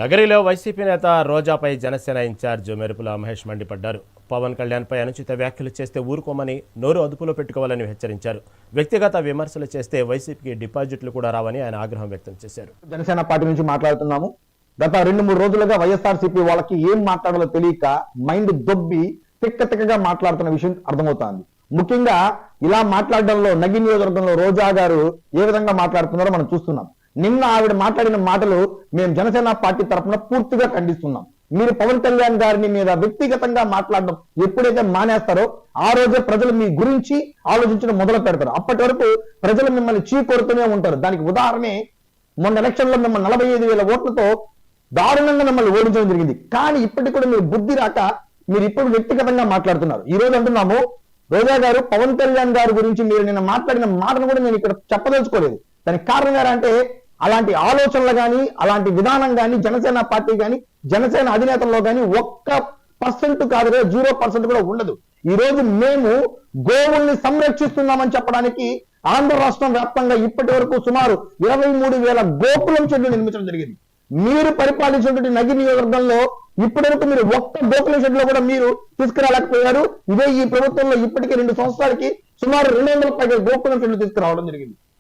నగరిలో YCP నేత రోజాపై Janasena incharge మెరుపుల మహేష్ మండిపడ్డారు. పవన్ కళ్యాణ్పై అనుచిత వ్యాఖ్యలు చేస్తే ఊరుకోమని నోరు అదుపులో పెట్టుకోవాలని హెచ్చరించారు. వ్యక్తిగత విమర్శలు చేస్తే వైసీపీకి డిపాజిట్లు కూడా రావని ఆయన ఆగ్రహం వ్యక్తం చేశారు. జనసేన పార్టీ నుంచి మాట్లాడుతున్నాము. గత 2-3 రోజులుగా వైఎస్ఆర్సీపీ వాళ్ళకి ఏం మాట్లాడాలో తెలియక మైండ్ దొబ్బి తిక్కగా మాట్లాడుతున్న విషయం అర్థమవుతోంది. ముఖ్యంగా ఇలా మాట్లాడడంలో నగి నియోజకవర్గంలో రోజా గారు ఏ విధంగా మాట్లాడుతున్నారో మనం చూస్తున్నాం. నిన్న ఆవిడ మాట్లాడిన మాటలు మేము జనసేన పార్టీ తరఫున పూర్తిగా ఖండిస్తున్నాం. మీరు పవన్ కళ్యాణ్ గారిని మీద వ్యక్తిగతంగా మాట్లాడడం ఎప్పుడైతే మానేస్తారో ఆ రోజే ప్రజలు మీ గురించి ఆలోచించడం మొదలు పెడతారు. అప్పటి వరకు ప్రజలు మిమ్మల్ని చీకొడుతూనే ఉంటారు. దానికి ఉదాహరణే మొన్న ఎలక్షన్ లో మిమ్మల్ని 45,000 ఓట్లతో దారుణంగా మిమ్మల్ని ఓడించడం జరిగింది. కానీ ఇప్పటికి కూడా మీరు బుద్ధి రాక మీరు ఇప్పుడు వ్యక్తిగతంగా మాట్లాడుతున్నారు. ఈ రోజు అంటున్నాము, రోజా గారు పవన్ కళ్యాణ్ గారి గురించి మీరు నిన్న మాట్లాడిన మాటను కూడా నేను ఇక్కడ చెప్పదలుచుకోలేదు. దానికి కారణం ఏంటంటే అలాంటి ఆలోచనలు కానీ అలాంటి విధానం కానీ జనసేన పార్టీ కానీ జనసేన అధినేతల్లో కానీ 1% కాదు, 0% కూడా ఉండదు. ఈ రోజు మేము గోవుల్ని సంరక్షిస్తున్నామని చెప్పడానికి ఆంధ్ర రాష్ట్రం వ్యాప్తంగా ఇప్పటి వరకు సుమారు 23,000 గోకులం షెడ్లు నిర్మించడం జరిగింది. మీరు పరిపాలించినటువంటి నగి నియోజకవర్గంలో ఇప్పటి వరకు మీరు ఒక్క గోకులం షెడ్ లో కూడా మీరు తీసుకురాలేకపోయారు. ఇదే ఈ ప్రభుత్వంలో ఇప్పటికే 2 సంవత్సరాలకి సుమారు 200 పైగా గోకులం షెడ్లు తీసుకురావడం జరిగింది.